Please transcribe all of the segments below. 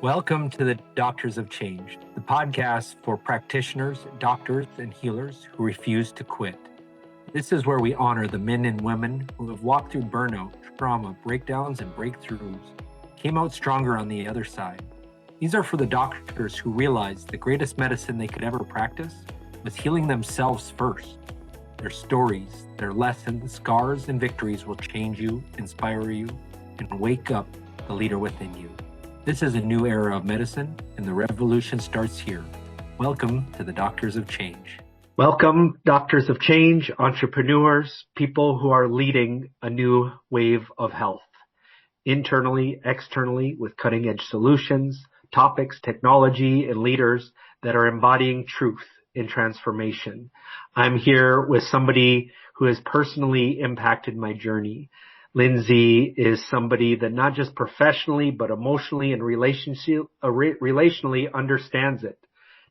Welcome to the Doctors of Change, the podcast for practitioners, doctors, and healers who refuse to quit. This is where we honor the men and women who have walked through burnout, trauma, breakdowns, and breakthroughs, came out stronger on the other side. These are for the doctors who realized the greatest medicine they could ever practice was healing themselves first. Their stories, their lessons, scars, and victories will change you, inspire you, and wake up the leader within you. This is a new era of medicine, and the revolution starts here. Welcome to the Doctors of Change. Welcome, Doctors of Change, entrepreneurs, people who are leading a new wave of health. Internally, externally, with cutting-edge solutions, topics, technology, and leaders that are embodying truth in transformation. I'm here with somebody who has personally impacted my journey. Lindsay is somebody that not just professionally, but emotionally and relationally understands it.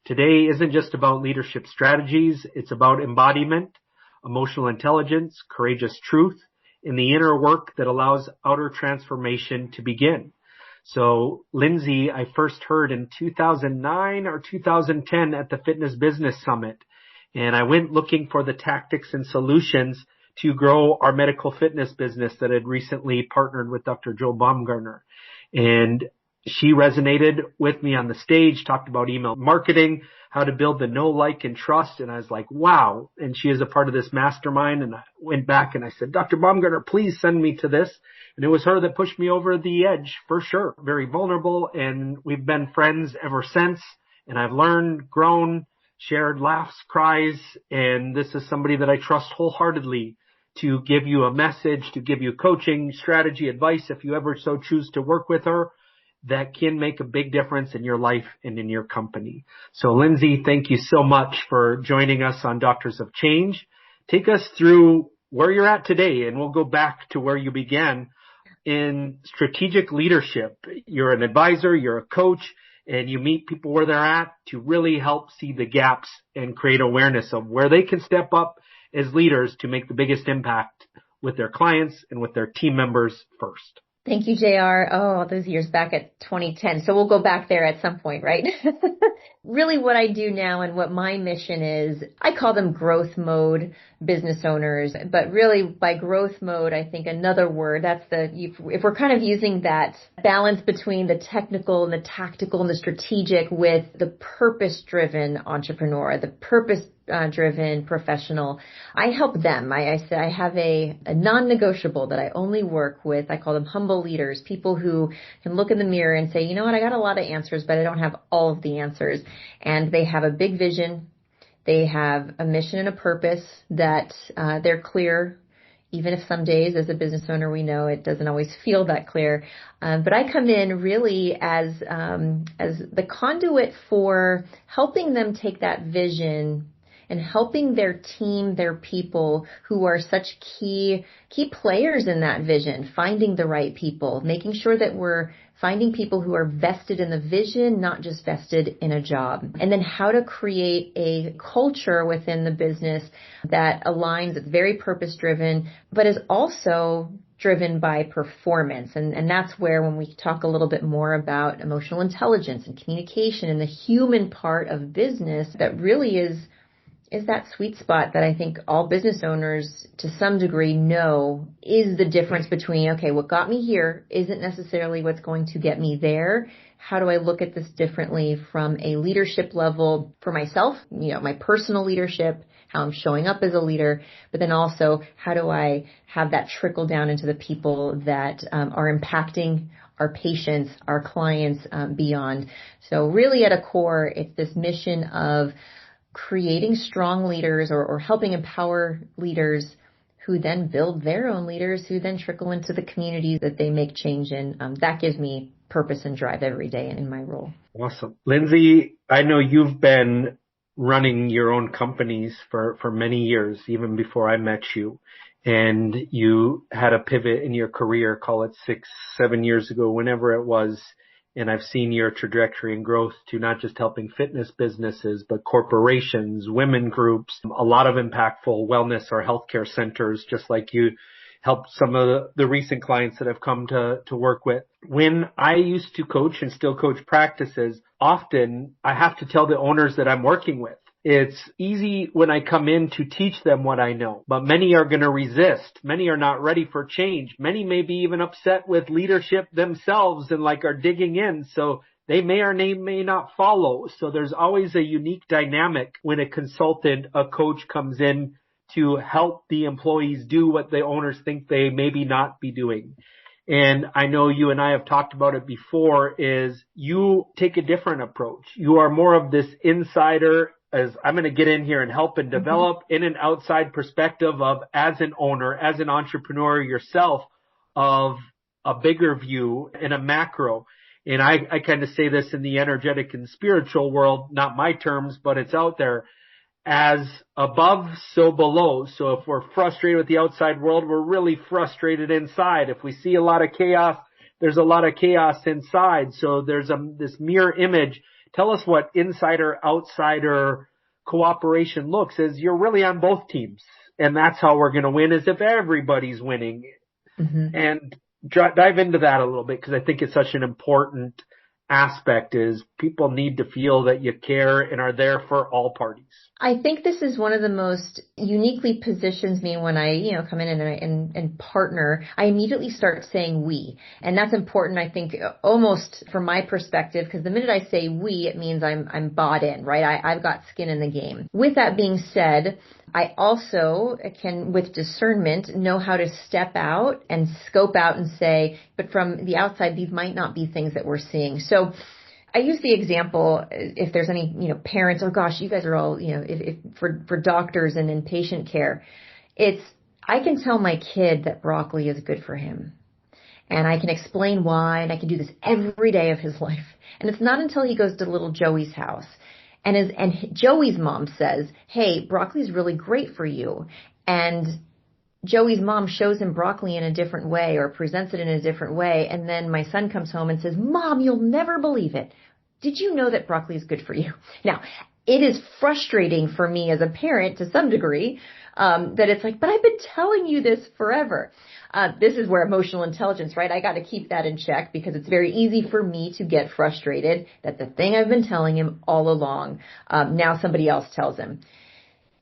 Today isn't just about leadership strategies. It's about embodiment, emotional intelligence, courageous truth, and the inner work that allows outer transformation to begin. So Lindsay, I first heard in 2009 or 2010 at the Fitness Business Summit, and I went looking for the tactics and solutions to grow our medical fitness business that had recently partnered with Dr. Joe Baumgartner. And she resonated with me on the stage, talked about email marketing, how to build the know, like, and trust. And I was like, wow. And she is a part of this mastermind. And I went back and I said, Dr. Baumgartner, please send me to this. And it was her that pushed me over the edge for sure. Very vulnerable. And we've been friends ever since. And I've learned, grown, shared laughs, cries. And this is somebody that I trust wholeheartedly to give you a message, to give you coaching, strategy, advice, if you ever so choose to work with her, that can make a big difference in your life and in your company. So Lindsay, thank you so much for joining us on Doctors of Change. Take us through where you're at today, and we'll go back to where you began in strategic leadership. You're an advisor, you're a coach, and you meet people where they're at to really help see the gaps and create awareness of where they can step up as leaders to make the biggest impact with their clients and with their team members first. Thank you, JR. Oh, those years back at 2010. So we'll go back there at some point, right? Really what I do now and what my mission is, I call them growth mode business owners. But really by growth mode, I think another word, if we're kind of using that balance between the technical and the tactical and the strategic with the purpose-driven entrepreneur, the purpose-driven professional, I help them. I have a non-negotiable that I only work with. I call them humble leaders, people who can look in the mirror and say, you know what, I got a lot of answers, but I don't have all of the answers. And they have a big vision. They have a mission and a purpose that they're clear. Even if some days as a business owner, we know it doesn't always feel that clear. But I come in really as the conduit for helping them take that vision and helping their team, their people who are such key players in that vision, finding the right people, making sure that we're finding people who are vested in the vision, not just vested in a job. And then how to create a culture within the business that aligns, it's very purpose-driven, but is also driven by performance. And that's where when we talk a little bit more about emotional intelligence and communication and the human part of business, that really is that sweet spot that I think all business owners to some degree know is the difference between, okay, what got me here isn't necessarily what's going to get me there. How do I look at this differently from a leadership level for myself, my personal leadership, how I'm showing up as a leader, but then also how do I have that trickle down into the people that are impacting our patients, our clients beyond. So really at a core, it's this mission of creating strong leaders or helping empower leaders who then build their own leaders who then trickle into the communities that they make change in. That gives me purpose and drive every day in my role. Awesome. Lindsay, I know you've been running your own companies for many years, even before I met you. And you had a pivot in your career, call it 6-7 years ago, whenever it was. And I've seen your trajectory and growth to not just helping fitness businesses, but corporations, women groups, a lot of impactful wellness or healthcare centers, just like you helped some of the recent clients that I've come to work with. When I used to coach and still coach practices, often I have to tell the owners that I'm working with. It's easy when I come in to teach them what I know, but many are going to resist. Many are not ready for change. Many may be even upset with leadership themselves and like are digging in. So they may or may not follow. So there's always a unique dynamic when a consultant, a coach comes in to help the employees do what the owners think they maybe not be doing. And I know you and I have talked about it before, is you take a different approach. You are more of this insider, as I'm going to get in here and help and develop in an outside perspective of, as an owner, as an entrepreneur yourself, of a bigger view in a macro. And I kind of say this in the energetic and spiritual world, not my terms, but it's out there. As above, so below. So if we're frustrated with the outside world, we're really frustrated inside. If we see a lot of chaos, there's a lot of chaos inside. So there's this mirror image. Tell us what insider-outsider cooperation looks as. You're really on both teams. And that's how we're going to win, is if everybody's winning. And dive into that a little bit, because I think it's such an important aspect, is people need to feel that you care and are there for all parties. I think this is one of the most uniquely positions me when I, come in and partner. I immediately start saying we. And that's important, I think, almost from my perspective, because the minute I say we, it means I'm bought in, right? I've got skin in the game. With that being said, I also can, with discernment, know how to step out and scope out and say, but from the outside, these might not be things that we're seeing. So I use the example, if there's any, parents, or gosh, you guys are all, if for doctors and in patient care, I can tell my kid that broccoli is good for him. And I can explain why, and I can do this every day of his life. And it's not until he goes to little Joey's house. And Joey's mom says, hey, broccoli is really great for you. And Joey's mom shows him broccoli in a different way or presents it in a different way. And then my son comes home and says, Mom, you'll never believe it. Did you know that broccoli is good for you? Now, it is frustrating for me as a parent to some degree, that it's like, but I've been telling you this forever. This is where emotional intelligence, right? I got to keep that in check, because it's very easy for me to get frustrated that the thing I've been telling him all along, now somebody else tells him.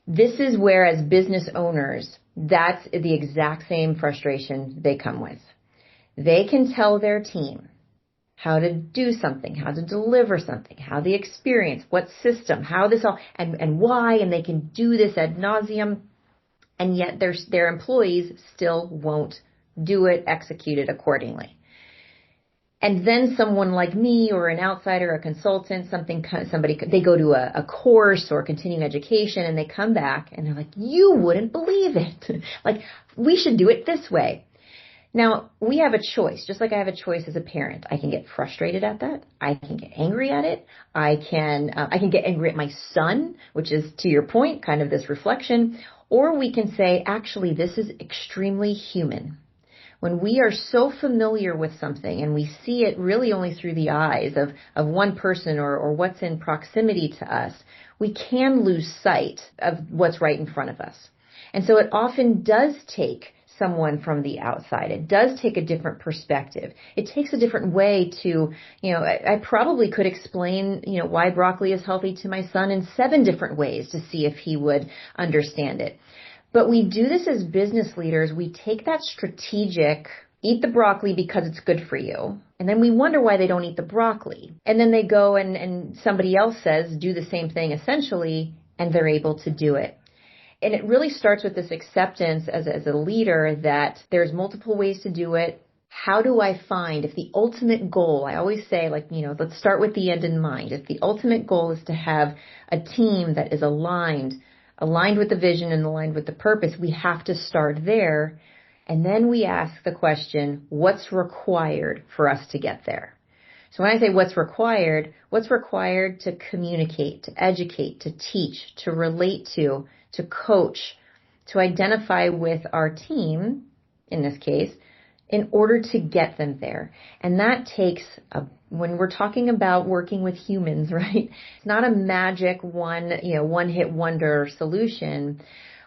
This is where, as business owners, that's the exact same frustration they come with. They can tell their team how to do something, how to deliver something, how the experience, what system, how this all, and why, and they can do this ad nauseum, and yet their employees still won't do it, execute it accordingly. And then someone like me, or an outsider, a consultant, somebody, they go to a course or continuing education, and they come back and they're like, you wouldn't believe it. Like, we should do it this way. Now, we have a choice, just like I have a choice as a parent. I can get frustrated at that. I can get angry at it. I can get angry at my son, which is, to your point, kind of this reflection. Or we can say, actually, this is extremely human. When we are so familiar with something and we see it really only through the eyes of one person or what's in proximity to us, we can lose sight of what's right in front of us. And so it often does take someone from the outside. It does take a different perspective. It takes a different way to, I probably could explain, why broccoli is healthy to my son in 7 different ways to see if he would understand it. But we do this as business leaders. We take that strategic, eat the broccoli because it's good for you. And then we wonder why they don't eat the broccoli. And then they go and somebody else says, do the same thing essentially, and they're able to do it. And it really starts with this acceptance as a leader that there's multiple ways to do it. How do I find, if the ultimate goal, I always say, let's start with the end in mind. If the ultimate goal is to have a team that is aligned with the vision and aligned with the purpose, we have to start there. And then we ask the question, what's required for us to get there? So when I say what's required to communicate, to educate, to teach, to relate to coach, to identify with our team, in this case, in order to get them there. And that takes, when we're talking about working with humans, right? It's not a magic one hit wonder solution.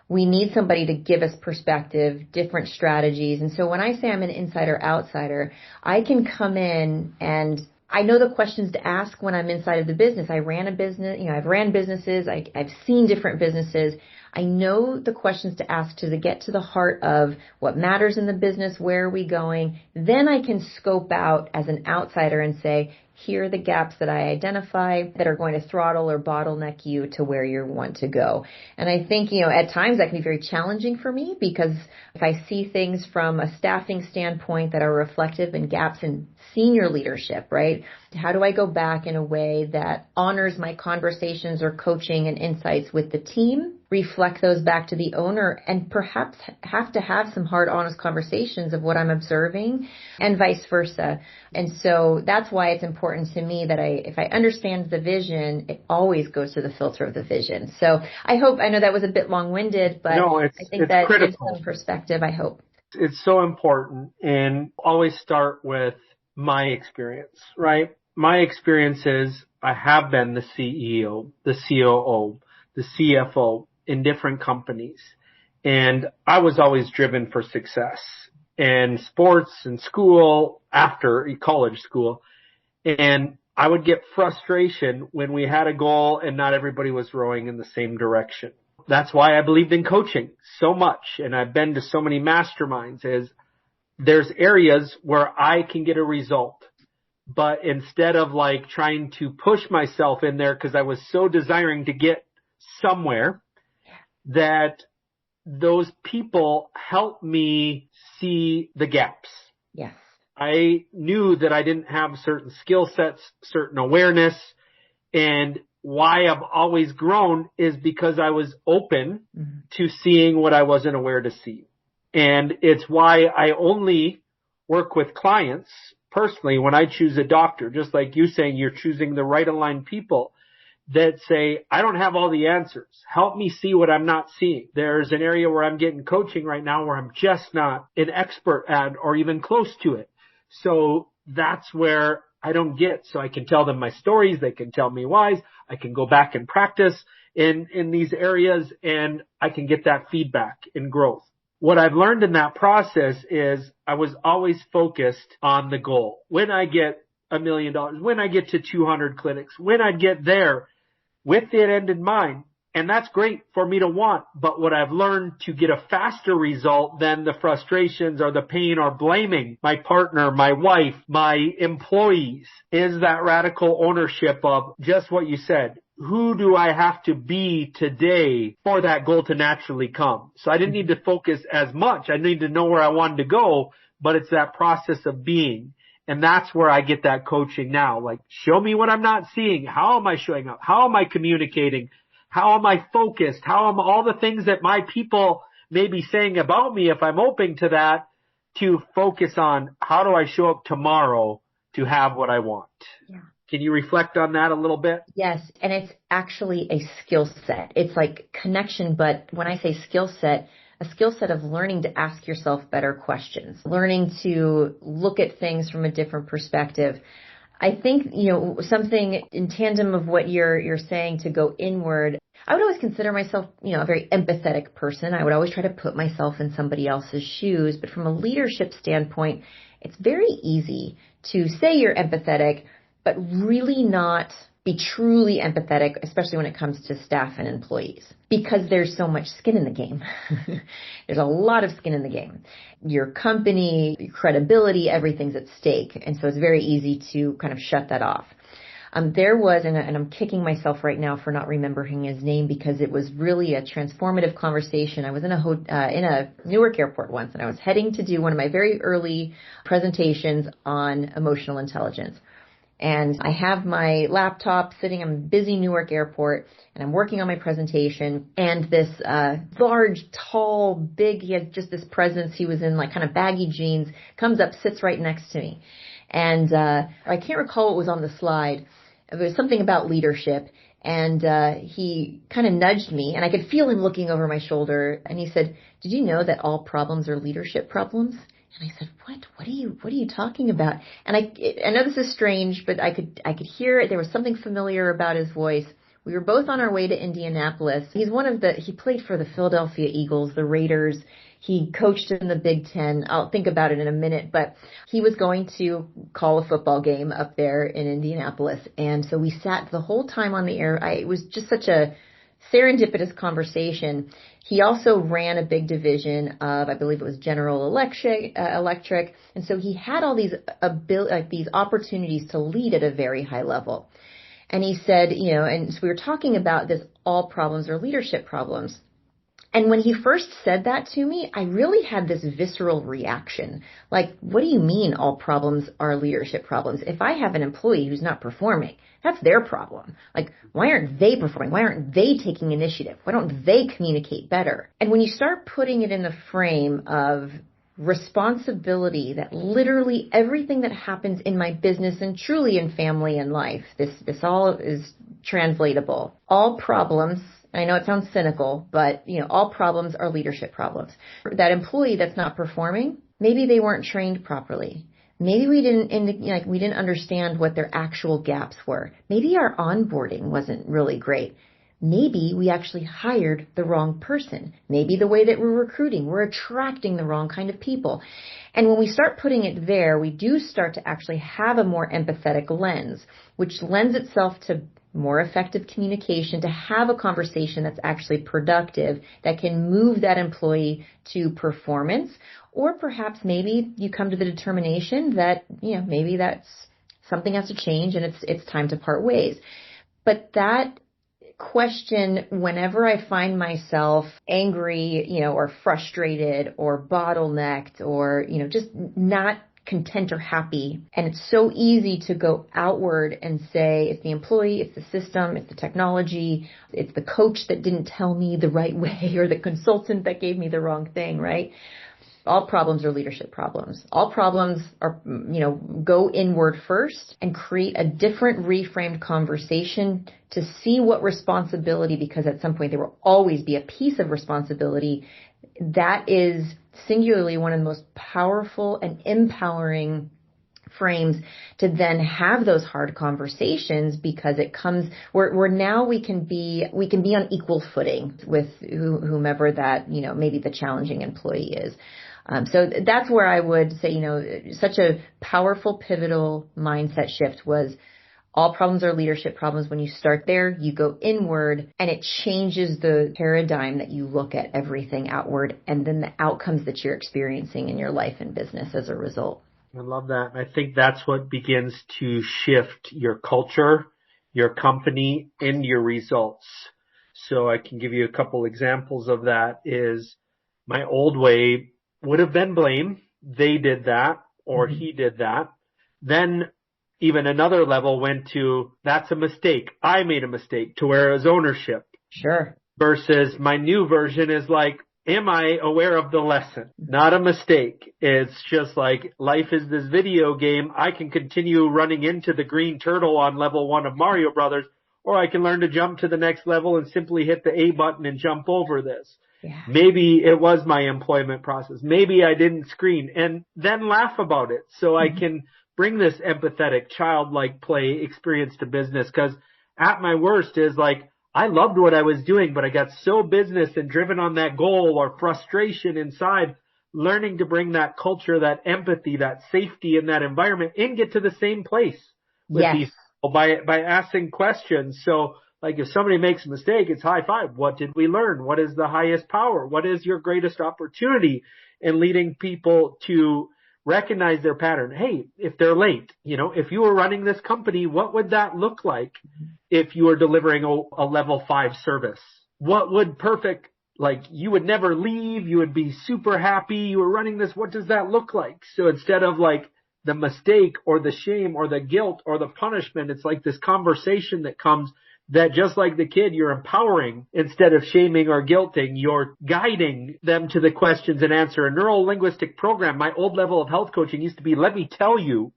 we need somebody to give us perspective, different strategies. And so when I say I'm an insider outsider, I can come in and I know the questions to ask when I'm inside of the business. I ran a business, I've ran businesses. I've seen different businesses. I know the questions to ask to get to the heart of what matters in the business. Where are we going? Then I can scope out as an outsider and say, here are the gaps that I identify that are going to throttle or bottleneck you to where you want to go. And I think, at times that can be very challenging for me because if I see things from a staffing standpoint that are reflective in gaps in senior leadership, right? How do I go back in a way that honors my conversations or coaching and insights with the team, reflect those back to the owner, and perhaps have to have some hard, honest conversations of what I'm observing and vice versa. And so that's why it's important to me that if I understand the vision, it always goes through the filter of the vision. So I know that was a bit long-winded, but No, I think that critical. gives some perspective, I hope. It's so important, and always start with my experience, right? My experience is I have been the CEO, the COO, the CFO in different companies, and I was always driven for success in sports and school, after college school, and I would get frustration when we had a goal and not everybody was rowing in the same direction. That's why I believed in coaching so much, and I've been to so many masterminds, is there's areas where I can get a result. But instead of trying to push myself in there because I was so desiring to get somewhere, that those people helped me see the gaps. Yes. I knew that I didn't have certain skill sets, certain awareness, and why I've always grown is because I was open to seeing what I wasn't aware to see. And it's why I only work with clients personally when I choose a doctor, just like you saying you're choosing the right aligned people that say, I don't have all the answers. Help me see what I'm not seeing. There's an area where I'm getting coaching right now where I'm just not an expert at or even close to it. So that's where I don't get. So I can tell them my stories. They can tell me whys. I can go back and practice in these areas, and I can get that feedback and growth. What I've learned in that process is I was always focused on the goal. When I get $1 million, when I get to 200 clinics, when I get there with the end in mind. And that's great for me to want. But what I've learned to get a faster result than the frustrations or the pain or blaming my partner, my wife, my employees is that radical ownership of just what you said. Who do I have to be today for that goal to naturally come? So I didn't need to focus as much. I need to know where I wanted to go, but it's that process of being. And that's where I get that coaching now. Show me what I'm not seeing. How am I showing up? How am I communicating? How am I focused? How am all the things that my people may be saying about me, if I'm open to that, to focus on how do I show up tomorrow to have what I want? Yeah. Can you reflect on that a little bit? Yes. And it's actually a skill set. It's like connection. But when I say skill set, a skill set of learning to ask yourself better questions, learning to look at things from a different perspective. I think, something in tandem of what you're saying to go inward, I would always consider myself, a very empathetic person. I would always try to put myself in somebody else's shoes. But from a leadership standpoint, it's very easy to say you're empathetic, but really not be truly empathetic, especially when it comes to staff and employees, because there's so much skin in the game. There's a lot of skin in the game. Your company, your credibility, everything's at stake. And so it's very easy to kind of shut that off. There was, and I'm kicking myself right now for not remembering his name because it was really a transformative conversation. I was in a Newark airport once, and I was heading to do one of my very early presentations on emotional intelligence. And I have my laptop sitting, I'm in busy Newark airport, and I'm working on my presentation. And this large, tall, big, he had just this presence. He was in kind of baggy jeans, comes up, sits right next to me. And I can't recall what was on the slide. It was something about leadership. And he kind of nudged me, and I could feel him looking over my shoulder. And he said, "Did you know that all problems are leadership problems?" And I said, What are you talking about? And I know this is strange, but I could hear it. There was something familiar about his voice. We were both on our way to Indianapolis. He played for the Philadelphia Eagles, the Raiders. He coached in the Big Ten. I'll think about it in a minute, but he was going to call a football game up there in Indianapolis. And so we sat the whole time on the air. It was just such a serendipitous conversation. He also ran a big division of, I believe it was General Electric. And so he had all these these opportunities to lead at a very high level. And he said, and so we were talking about this, all problems are leadership problems. And when he first said that to me, I really had this visceral reaction. Like, what do you mean all problems are leadership problems? If I have an employee who's not performing, that's their problem. Like, why aren't they performing? Why aren't they taking initiative? Why don't they communicate better? And when you start putting it in the frame of responsibility, that literally everything that happens in my business and truly in family and life, this all is translatable. All problems, I know it sounds cynical, but all problems are leadership problems. That employee that's not performing, maybe they weren't trained properly. Maybe we didn't understand what their actual gaps were. Maybe our onboarding wasn't really great. Maybe we actually hired the wrong person. Maybe the way that we're recruiting, we're attracting the wrong kind of people. And when we start putting it there, we do start to actually have a more empathetic lens, which lends itself to more effective communication, to have a conversation that's actually productive, that can move that employee to performance. Or perhaps maybe you come to the determination that, maybe that's something has to change and it's time to part ways. But that question, whenever I find myself angry, or frustrated or bottlenecked or, just not content or happy. And it's so easy to go outward and say, it's the employee, it's the system, it's the technology, it's the coach that didn't tell me the right way or the consultant that gave me the wrong thing, right? All problems are leadership problems. All problems are, go inward first and create a different reframed conversation to see what responsibility, because at some point there will always be a piece of responsibility. That is singularly one of the most powerful and empowering frames to then have those hard conversations, because it comes where now we can be on equal footing with whomever that, maybe the challenging employee is. So that's where I would say, such a powerful, pivotal mindset shift was all problems are leadership problems. When you start there, you go inward and it changes the paradigm that you look at everything outward and then the outcomes that you're experiencing in your life and business as a result. I love that. I think that's what begins to shift your culture, your company, and your results. So I can give you a couple examples of that. Is my old way would have been blame. They did that, or he did that. Then even another level went to, that's a mistake. I made a mistake, to where it was ownership. Sure. Versus my new version is like, am I aware of the lesson? Not a mistake. It's just like, life is this video game. I can continue running into the green turtle on level 1 of Mario Brothers, or I can learn to jump to the next level and simply hit the A button and jump over this. Yeah. Maybe it was my employment process. Maybe I didn't screen, and then laugh about it. So I can bring this empathetic, childlike play experience to business, because at my worst is like, I loved what I was doing, but I got so business and driven on that goal or frustration inside, learning to bring that culture, that empathy, that safety in that environment and get to the same place with these people by asking questions. So like if somebody makes a mistake, it's high five. What did we learn? What is the highest power? What is your greatest opportunity? And leading people to recognize their pattern. Hey, if they're late, if you were running this company, what would that look like if you were delivering a level 5 service? What would perfect, like you would never leave, you would be super happy, you were running this, what does that look like? So instead of like the mistake or the shame or the guilt or the punishment, it's like this conversation that comes that just like the kid, you're empowering instead of shaming or guilting. You're guiding them to the questions and answer. A neuro-linguistic program, my old level of health coaching used to be, let me tell you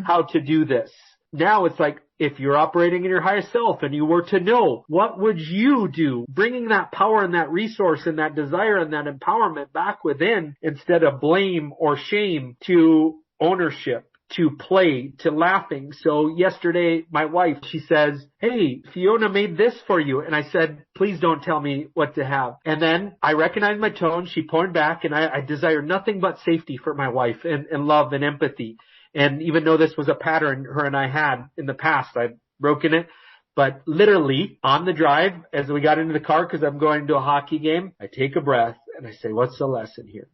how to do this. Now it's like, if you're operating in your highest self and you were to know, what would you do? Bringing that power and that resource and that desire and that empowerment back within instead of blame or shame to ownership, to play, to laughing. So yesterday, my wife, she says, "Hey, Fiona made this for you." And I said, "Please don't tell me what to have." And then I recognized my tone. She pointed back, and I desire nothing but safety for my wife and love and empathy. And even though this was a pattern her and I had in the past, I've broken it. But literally on the drive, as we got into the car, because I'm going to a hockey game, I take a breath and I say, "What's the lesson here?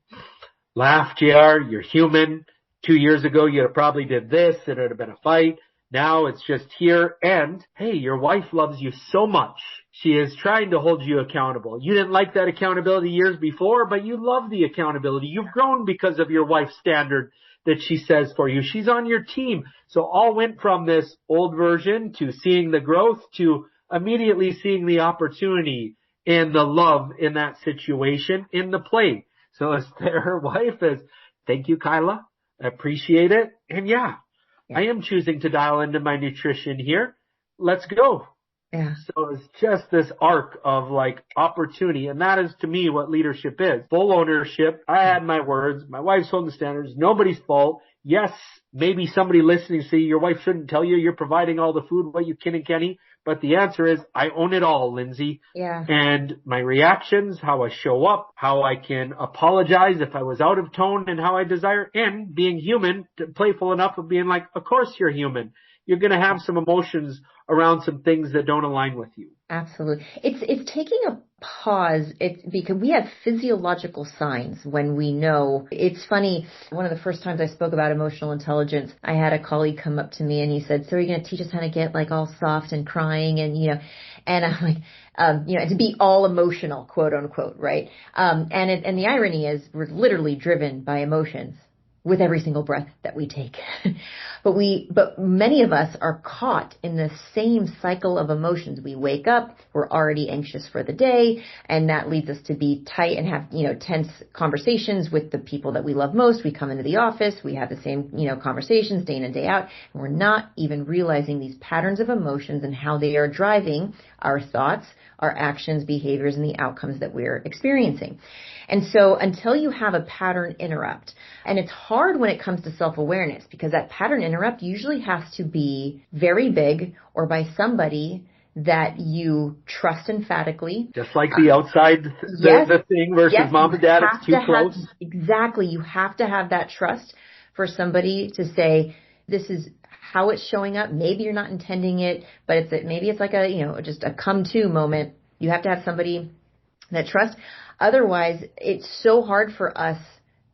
Laugh, JR, you're human. 2 years ago, you probably did this. It would have been a fight. Now it's just here. And hey, your wife loves you so much. She is trying to hold you accountable. You didn't like that accountability years before, but you love the accountability. You've grown because of your wife's standard that she says for you. She's on your team." So all went from this old version to seeing the growth to immediately seeing the opportunity and the love in that situation in the play. So as her wife is, "Thank you, Kyla. I appreciate it." And yeah, I am choosing to dial into my nutrition here. Let's go. Yeah. So it's just this arc of like opportunity. And that is to me what leadership is. Full ownership. I had my words. My wife's holding the standards. Nobody's fault. Yes, maybe somebody listening say your wife shouldn't tell you you're providing all the food, what you can and can't. But the answer is I own it all, Lindsay. Yeah. And my reactions, how I show up, how I can apologize if I was out of tone and how I desire, and being human, playful enough of being like, of course you're human. You're going to have some emotions around some things that don't align with you. Absolutely. It's taking a pause. It's because we have physiological signs when we know. It's funny. One of the first times I spoke about emotional intelligence, I had a colleague come up to me and he said, "So are you going to teach us how to get like all soft and crying and, and I'm like, to be all emotional, quote unquote, right? And the irony is we're literally driven by emotions with every single breath that we take. But many of us are caught in the same cycle of emotions. We wake up, we're already anxious for the day, and that leads us to be tight and have, tense conversations with the people that we love most. We come into the office, we have the same, conversations day in and day out, and we're not even realizing these patterns of emotions and how they are driving our thoughts, our actions, behaviors, and the outcomes that we're experiencing. And so until you have a pattern interrupt, and it's hard when it comes to self-awareness because that pattern interrupt usually has to be very big or by somebody that you trust emphatically. Just like the outside, the thing versus mom and dad, it's too close. Exactly. You have to have that trust for somebody to say, this is how it's showing up. Maybe you're not intending it, but maybe it's like just a come to moment. You have to have somebody that trusts. Otherwise, it's so hard for us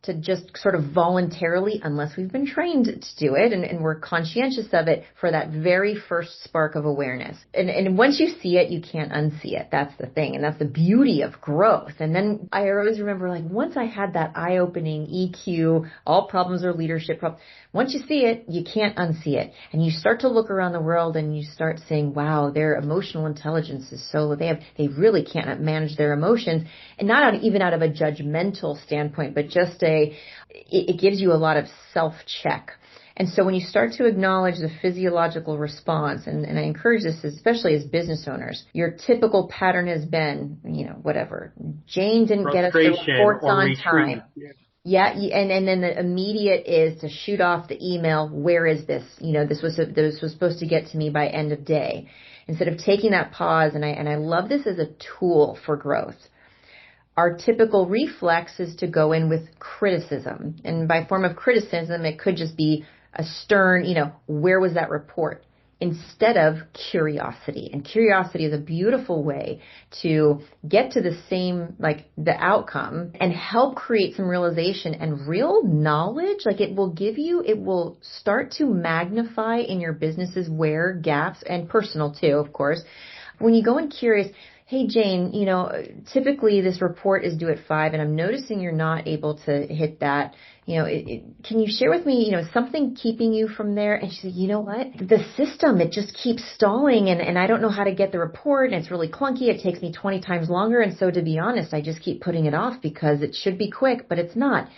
to just sort of voluntarily, unless we've been trained to do it and we're conscientious of it, for that very first spark of awareness. And once you see it, you can't unsee it. That's the thing. And that's the beauty of growth. And then I always remember, like, once I had that eye-opening EQ, all problems are leadership problems. Once you see it, you can't unsee it. And you start to look around the world and you start saying, wow, their emotional intelligence is so low. They really can't manage their emotions. And not even out of a judgmental standpoint, but just it gives you a lot of self-check. And so when you start to acknowledge the physiological response, and I encourage this especially as business owners, your typical pattern has been, whatever. Jane didn't get us the reports on time. Yeah, and then the immediate is to shoot off the email. Where is this? This was supposed to get to me by end of day. Instead of taking that pause, and I love this as a tool for growth. Our typical reflex is to go in with criticism. And by form of criticism, it could just be a stern, where was that report? Instead of curiosity. And curiosity is a beautiful way to get to the same, like the outcome and help create some realization and real knowledge. Like it will start to magnify in your businesses where gaps, and personal too, of course. When you go in curious, hey, Jane, typically this report is due at 5 and I'm noticing you're not able to hit that. Can you share with me, something keeping you from there? And she said, you know what? The system, it just keeps stalling and I don't know how to get the report and it's really clunky. It takes me 20 times longer. And so to be honest, I just keep putting it off because it should be quick, but it's not.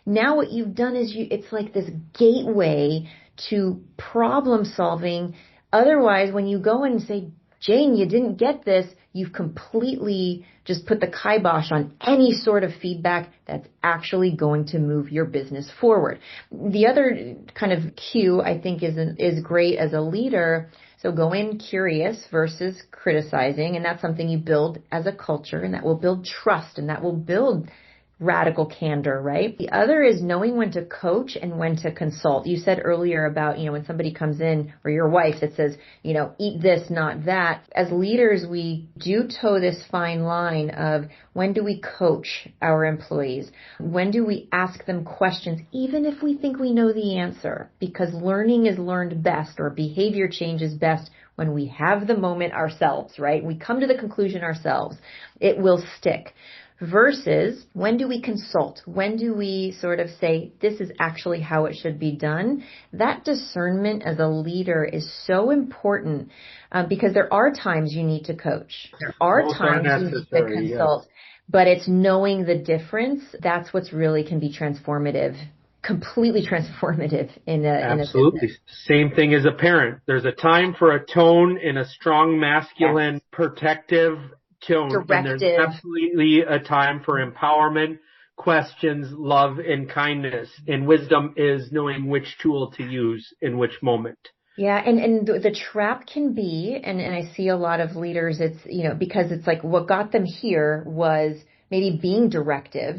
Now what you've done is it's like this gateway to problem solving. Otherwise, when you go and say, Jane, you didn't get this, you've completely just put the kibosh on any sort of feedback that's actually going to move your business forward. The other kind of cue I think is great as a leader. So go in curious versus criticizing, and that's something you build as a culture, and that will build trust, and that will build radical candor, right? The other is knowing when to coach and when to consult. You said earlier about, when somebody comes in, or your wife that says, eat this, not that. As leaders, we do toe this fine line of when do we coach our employees? When do we ask them questions, even if we think we know the answer? Because learning is learned best, or behavior change is best when we have the moment ourselves, right? We come to the conclusion ourselves. It will stick. Versus when do we consult? When do we sort of say, this is actually how it should be done? That discernment as a leader is so important because there are times you need to coach. There are times you need to consult. Yes. But it's knowing the difference. That's what's really can be transformative, completely transformative in a Absolutely. In a business. Same thing as a parent. There's a time for a tone in a strong, masculine, protective tone. Directive. And there's absolutely a time for empowerment, questions, love, and kindness. And wisdom is knowing which tool to use in which moment. Yeah, and the trap can be, and I see a lot of leaders, it's, because it's like what got them here was maybe being directive,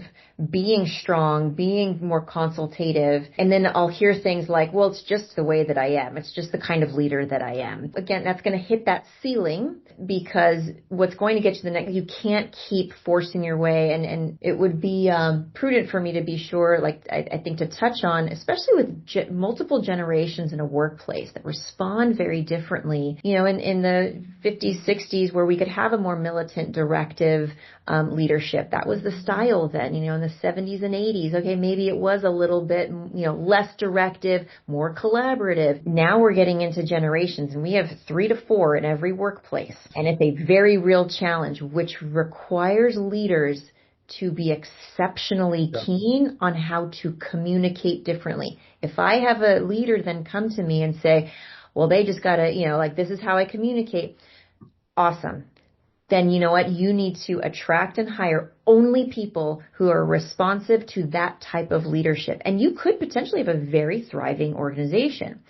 being strong, being more consultative. And then I'll hear things like, well, it's just the way that I am. It's just the kind of leader that I am. Again, that's going to hit that ceiling because what's going to get you the next, you can't keep forcing your way. And it would be prudent for me to be sure, like I think to touch on, especially with multiple generations in a workplace that respond very differently. In the 50s, 60s, where we could have a more militant, directive leadership. That was the style then, in the 70s and 80s. Okay, maybe it was a little bit, less directive, more collaborative. Now we're getting into generations, and we have 3 to 4 in every workplace. And it's a very real challenge, which requires leaders to be exceptionally keen on how to communicate differently. If I have a leader then come to me and say, well, they just gotta, this is how I communicate. Awesome. Then you know what? You need to attract and hire only people who are responsive to that type of leadership. And you could potentially have a very thriving organization.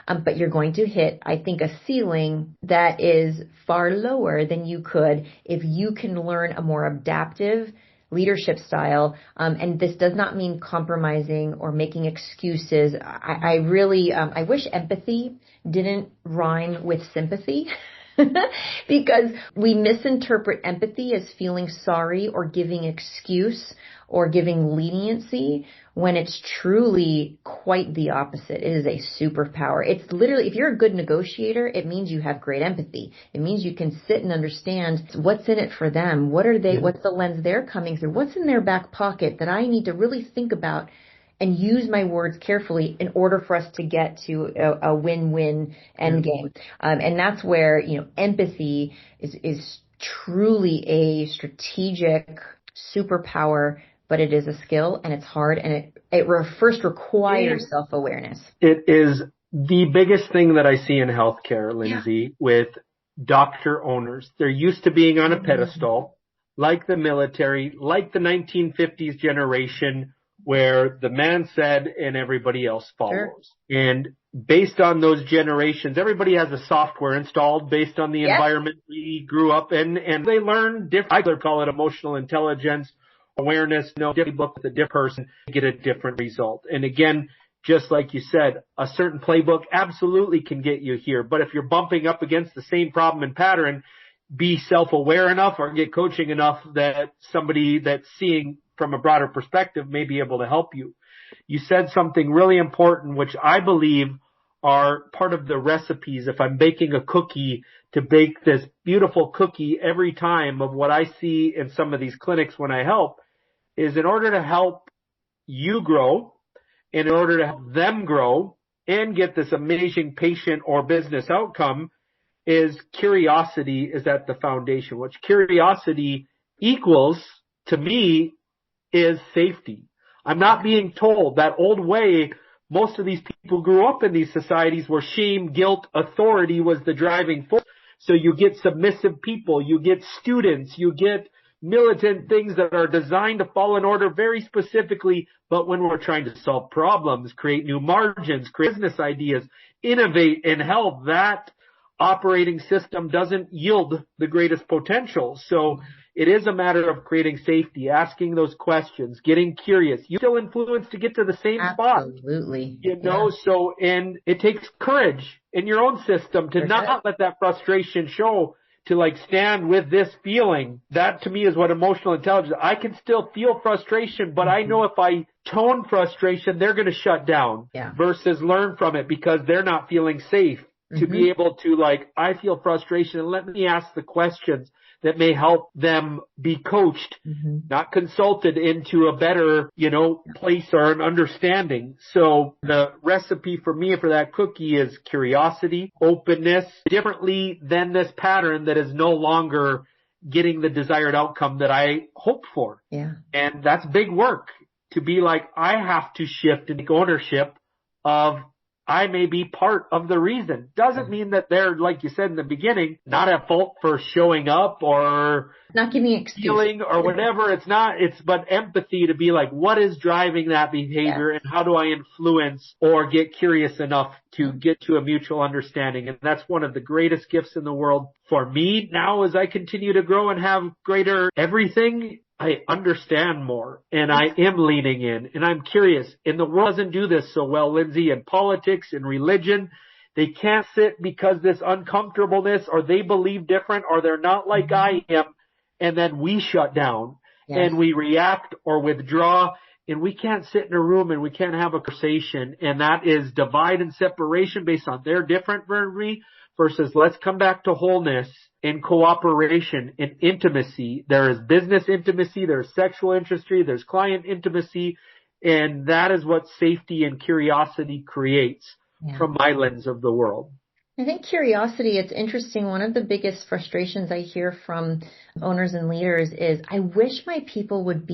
But you're going to hit, I think, a ceiling that is far lower than you could if you can learn a more adaptive leadership style. And this does not mean compromising or making excuses. I really wish empathy didn't rhyme with sympathy. Because we misinterpret empathy as feeling sorry or giving excuse or giving leniency when it's truly quite the opposite. It is a superpower. It's literally, if you're a good negotiator, it means you have great empathy. It means you can sit and understand what's in it for them. What are they, what's the lens they're coming through? What's in their back pocket that I need to really think about and use my words carefully in order for us to get to a win-win end game. And that's where, empathy is truly a strategic superpower, but it is a skill and it's hard and it first requires self-awareness. It is the biggest thing that I see in healthcare, Lindsay, with doctor owners. They're used to being on a pedestal, like the military, like the 1950s generation, where the man said and everybody else follows. Sure. And based on those generations, everybody has a software installed based on the environment we grew up in, and they learn different. I call it emotional intelligence, awareness, different book with a different person to get a different result. And again, just like you said, a certain playbook absolutely can get you here. But if you're bumping up against the same problem and pattern, be self-aware enough or get coaching enough that somebody that's seeing from a broader perspective may be able to help you. You said something really important, which I believe are part of the recipes. If I'm baking a cookie, to bake this beautiful cookie every time, of what I see in some of these clinics when I help, is in order to help you grow, in order to help them grow and get this amazing patient or business outcome, is curiosity is at the foundation. Which curiosity equals, to me, is safety. I'm not being told that old way. Most of these people grew up in these societies where shame, guilt, authority was the driving force. So you get submissive people, you get students, you get militant things that are designed to fall in order very specifically. But when we're trying to solve problems, create new margins, create business ideas, innovate and help, that operating system doesn't yield the greatest potential. So it is a matter of creating safety, asking those questions, getting curious. You still influence to get to the same spot. Absolutely. You know, so, and it takes courage in your own system to not let that frustration show, to like stand with this feeling. That to me is what emotional intelligence, I can still feel frustration, but I know if I tone frustration, they're going to shut down versus learn from it because they're not feeling safe to be able to like, I feel frustration and let me ask the questions that may help them be coached, not consulted into a better, you know, place or an understanding. So the recipe for me for that cookie is curiosity, openness, differently than this pattern that is no longer getting the desired outcome that I hoped for. Yeah. And that's big work to be like, I have to shift and take ownership of I may be part of the reason. Doesn't mean that they're, like you said in the beginning, not at fault for showing up or not giving excuses, feeling or whatever. It's not, it's but empathy to be like, what is driving that behavior and how do I influence or get curious enough to get to a mutual understanding? And that's one of the greatest gifts in the world for me now as I continue to grow and have greater everything. I understand more and I am leaning in and I'm curious. And the world doesn't do this so well, Lindsay, in politics and religion. They can't sit because this uncomfortableness or they believe different or they're not like I am. And then we shut down and we react or withdraw and we can't sit in a room and we can't have a conversation. And that is divide and separation based on they're different from me versus let's come back to wholeness and cooperation and intimacy. There is business intimacy, there's sexual intimacy, there's client intimacy, and that is what safety and curiosity creates from my lens of the world. I think curiosity, it's interesting. One of the biggest frustrations I hear from owners and leaders is, I wish my people would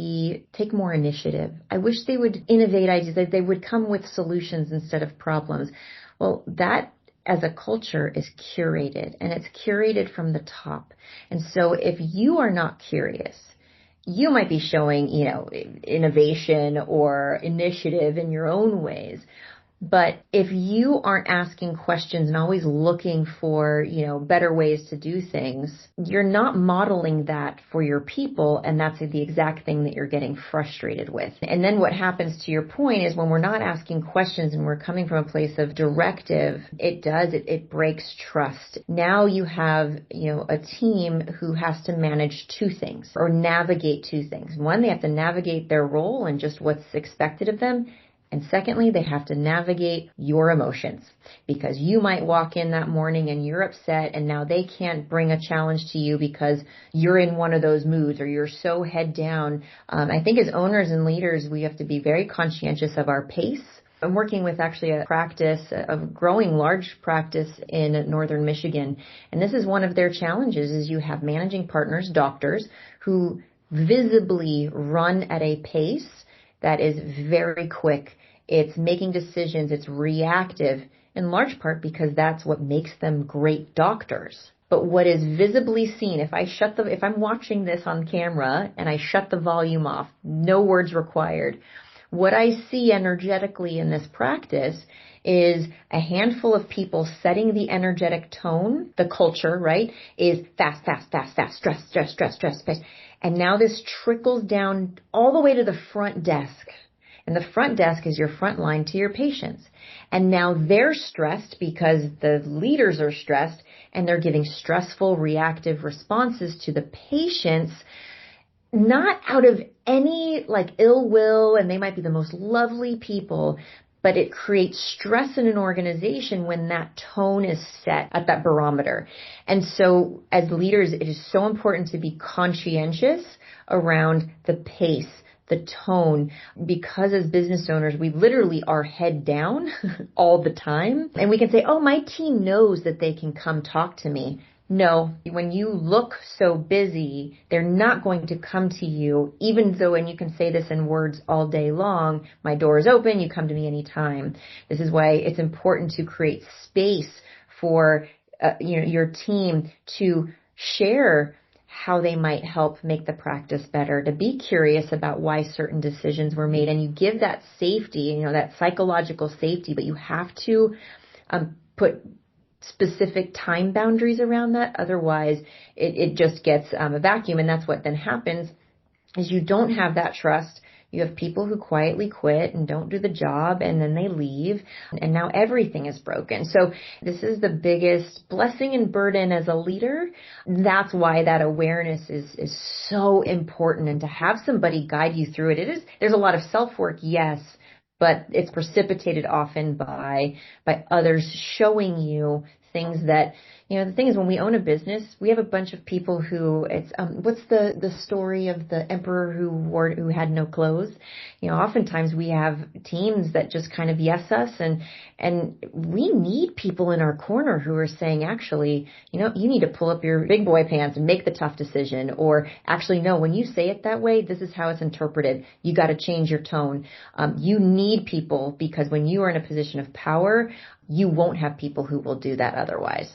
take more initiative. I wish they would innovate ideas, that they would come with solutions instead of problems. Well, that as a culture is curated, and it's curated from the top. And so if you are not curious, you might be showing, you know, innovation or initiative in your own ways. But if you aren't asking questions and always looking for, you know, better ways to do things, you're not modeling that for your people. And that's the exact thing that you're getting frustrated with. And then what happens, to your point, is when we're not asking questions and we're coming from a place of directive, it breaks trust. Now you have, you know, a team who has to manage two things or navigate two things. One, they have to navigate their role and just what's expected of them. And secondly, they have to navigate your emotions, because you might walk in that morning and you're upset and now they can't bring a challenge to you because you're in one of those moods or you're so head down. I think as owners and leaders, we have to be very conscientious of our pace. I'm working with actually a growing large practice in northern Michigan. And this is one of their challenges is you have managing partners, doctors, who visibly run at a pace that is very quick. It's making decisions. It's reactive in large part because that's what makes them great doctors. But what is visibly seen, if I'm watching this on camera and I shut the volume off, no words required, what I see energetically in this practice is a handful of people setting the energetic tone. The culture, right, is fast, fast, fast, fast, stress, stress, stress, stress, stress. And now this trickles down all the way to the front desk. And the front desk is your front line to your patients. And now they're stressed because the leaders are stressed and they're giving stressful reactive responses to the patients, not out of any like ill will, and they might be the most lovely people, but it creates stress in an organization when that tone is set at that barometer. And so as leaders, it is so important to be conscientious around the pace, the tone, because as business owners, we literally are head down all the time. And we can say, oh, my team knows that they can come talk to me. No, when you look so busy, they're not going to come to you, even though, and you can say this in words all day long, my door is open, you come to me anytime. This is why it's important to create space for your team to share how they might help make the practice better, to be curious about why certain decisions were made. And you give that safety, that psychological safety, but you have to put specific time boundaries around that. Otherwise, it just gets a vacuum. And that's what then happens is you don't have that trust. You have people who quietly quit and don't do the job, and then they leave, and now everything is broken. So this is the biggest blessing and burden as a leader. That's why that awareness is so important, and to have somebody guide you through it. There's a lot of self-work, yes, but it's precipitated often by others showing you things that, the thing is, when we own a business, we have a bunch of people who what's the story of the emperor who had no clothes? Oftentimes we have teams that just kind of yes us, and we need people in our corner who are saying, actually, you need to pull up your big boy pants and make the tough decision, or actually, no, when you say it that way, this is how it's interpreted. You got to change your tone. You need people, because when you are in a position of power, you won't have people who will do that otherwise.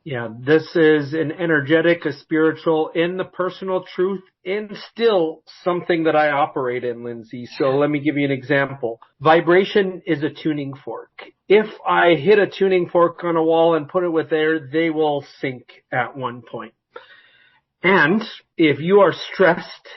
Yeah, this is an energetic, a spiritual, in the personal truth, and still something that I operate in, Lindsay. So let me give you an example. Vibration is a tuning fork. If I hit a tuning fork on a wall and put it with air, they will sink at one point. And if you are stressed,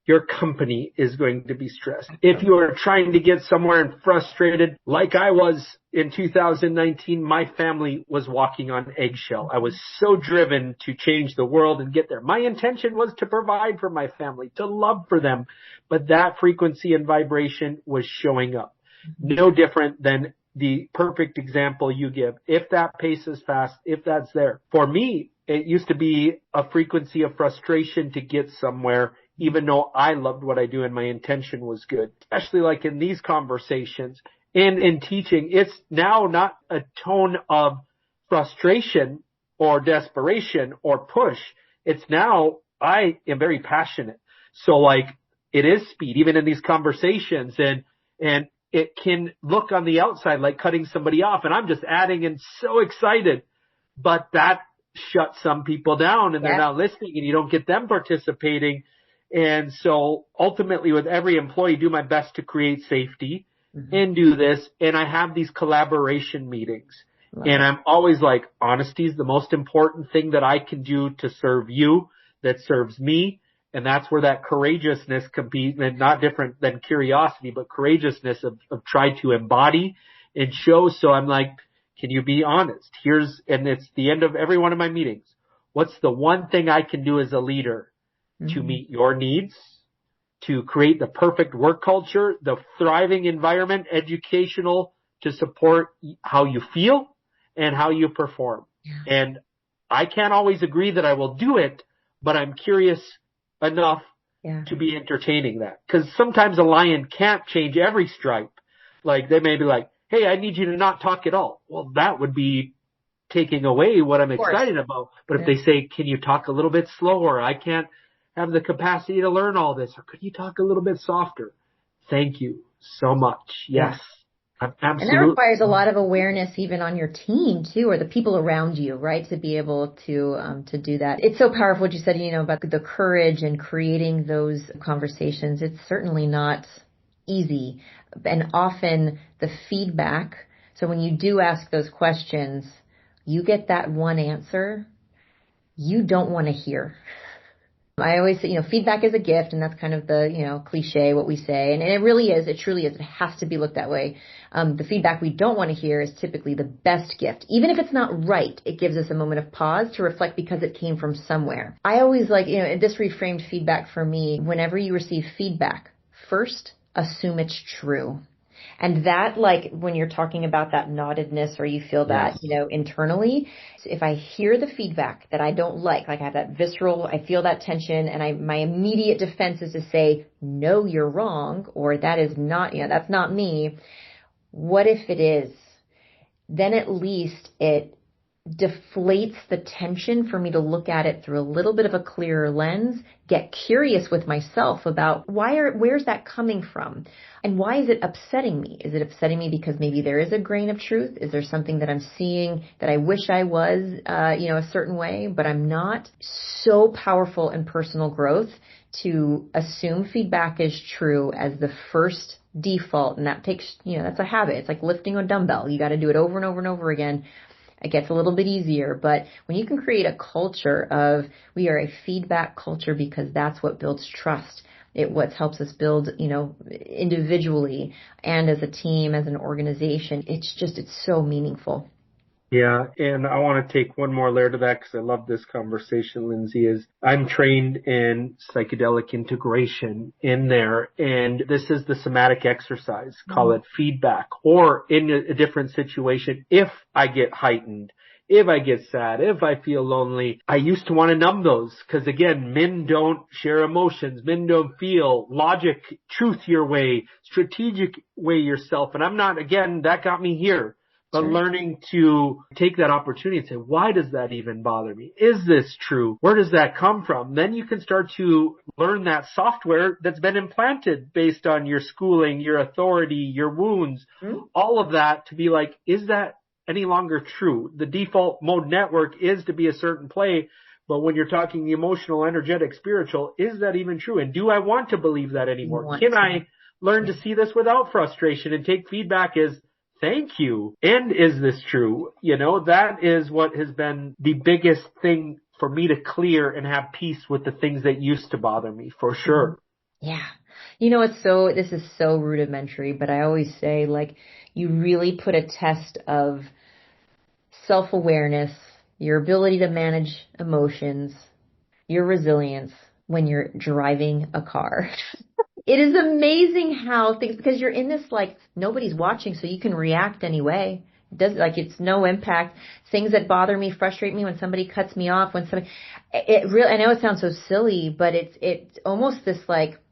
your company is going to be stressed. If you are trying to get somewhere and frustrated, like I was in 2019, my family was walking on eggshell. I was so driven to change the world and get there. My intention was to provide for my family, to love for them. But that frequency and vibration was showing up. No different than the perfect example you give. If that pace is fast, if that's there. For me, it used to be a frequency of frustration to get somewhere, even though I loved what I do and my intention was good. Especially like in these conversations and in teaching, it's now not a tone of frustration or desperation or push. It's now, I am very passionate. So like, it is speed, even in these conversations, and it can look on the outside like cutting somebody off, and I'm just adding and so excited, but that shuts some people down, and they're not listening, and you don't get them participating. And so ultimately, with every employee, do my best to create safety and do this. And I have these collaboration meetings. And I'm always like, honesty is the most important thing that I can do to serve you, that serves me. And that's where that courageousness can be, and not different than curiosity, but courageousness of try to embody and show. So I'm like, can you be honest? And it's the end of every one of my meetings. What's the one thing I can do as a leader to meet your needs, to create the perfect work culture, the thriving environment, educational, to support how you feel and how you perform? And I can't always agree that I will do it, but I'm curious enough to be entertaining that. Because sometimes a lion can't change every stripe. Like, they may be like, hey, I need you to not talk at all. Well, that would be taking away what I'm excited about. But if they say, can you talk a little bit slower? I can't have the capacity to learn all this. Or could you talk a little bit softer? Thank you so much. Yes. Absolutely. And that requires a lot of awareness even on your team too, or the people around you, right? To be able to do that. It's so powerful what you said, about the courage and creating those conversations. It's certainly not easy. And often the feedback. So when you do ask those questions, you get that one answer you don't want to hear. I always say, feedback is a gift, and that's kind of the, cliche, what we say. And it really is. It truly is. It has to be looked that way. The feedback we don't want to hear is typically the best gift. Even if it's not right, it gives us a moment of pause to reflect because it came from somewhere. I always like, this reframed feedback for me. Whenever you receive feedback, first assume it's true. And that, like, when you're talking about that knottedness or you feel that, internally, if I hear the feedback that I don't like I have that visceral, I feel that tension, and my immediate defense is to say, no, you're wrong, or that is not, that's not me. What if it is? Then at least it deflates the tension for me to look at it through a little bit of a clearer lens, get curious with myself about where's that coming from? And why is it upsetting me? Is it upsetting me because maybe there is a grain of truth? Is there something that I'm seeing that I wish I was, a certain way, but I'm not? So powerful in personal growth to assume feedback is true as the first default. And that takes, that's a habit. It's like lifting a dumbbell. You got to do it over and over and over again. It gets a little bit easier, but when you can create a culture of, we are a feedback culture because that's what builds trust. It what helps us build, individually and as a team, as an organization. It's so meaningful. Yeah, and I want to take one more layer to that because I love this conversation, Lindsay, is I'm trained in psychedelic integration in there, and this is the somatic exercise, call it feedback, or in a different situation, if I get heightened, if I get sad, if I feel lonely, I used to want to numb those because, again, men don't share emotions, men don't feel logic, truth your way, strategic way yourself, and I'm not, again, that got me here. But learning to take that opportunity and say, why does that even bother me? Is this true? Where does that come from? Then you can start to learn that software that's been implanted based on your schooling, your authority, your wounds, all of that to be like, is that any longer true? The default mode network is to be a certain play. But when you're talking the emotional, energetic, spiritual, is that even true? And do I want to believe that anymore? Can I learn to see this without frustration and take feedback as, thank you. And is this true? That is what has been the biggest thing for me to clear and have peace with the things that used to bother me, for sure. Yeah. This is so rudimentary, but I always say, you really put a test of self-awareness, your ability to manage emotions, your resilience when you're driving a car. It is amazing how things, because you're in this, nobody's watching, so you can react anyway. It's no impact. Things that bother me, frustrate me when somebody cuts me off, I know it sounds so silly, but it's almost this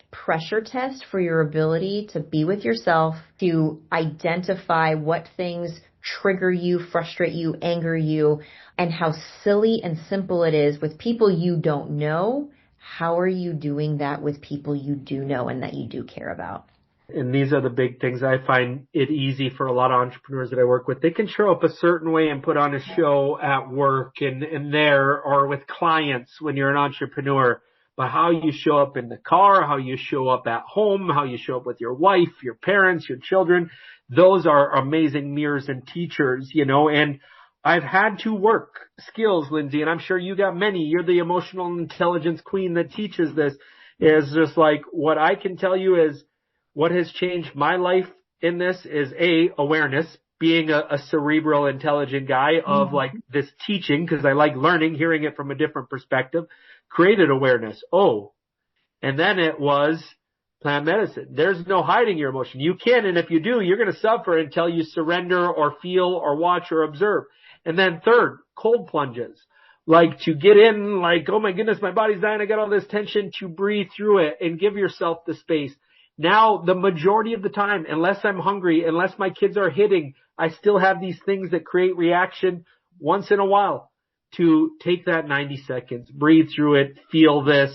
pressure test for your ability to be with yourself, to identify what things trigger you, frustrate you, anger you, and how silly and simple it is with people you don't know. How are you doing that with people you do know and that you do care about? And these are the big things. I find it easy for a lot of entrepreneurs that I work with. They can show up a certain way and put on a show at work and there, or with clients when you're an entrepreneur. But how you show up in the car, how you show up at home, how you show up with your wife, your parents, your children, those are amazing mirrors and teachers, and I've had to work skills, Lindsay, and I'm sure you got many. You're the emotional intelligence queen that teaches this. Is just what I can tell you is what has changed my life in this is awareness, being a cerebral intelligent guy of this teaching, because I like learning, hearing it from a different perspective, created awareness. And then it was plant medicine. There's no hiding your emotion. You can, and if you do, you're going to suffer until you surrender or feel or watch or observe. And then third, cold plunges. To get in, oh my goodness, my body's dying, I got all this tension, to breathe through it and give yourself the space. Now, the majority of the time, unless I'm hungry, unless my kids are hitting, I still have these things that create reaction once in a while to take that 90 seconds, breathe through it, feel this,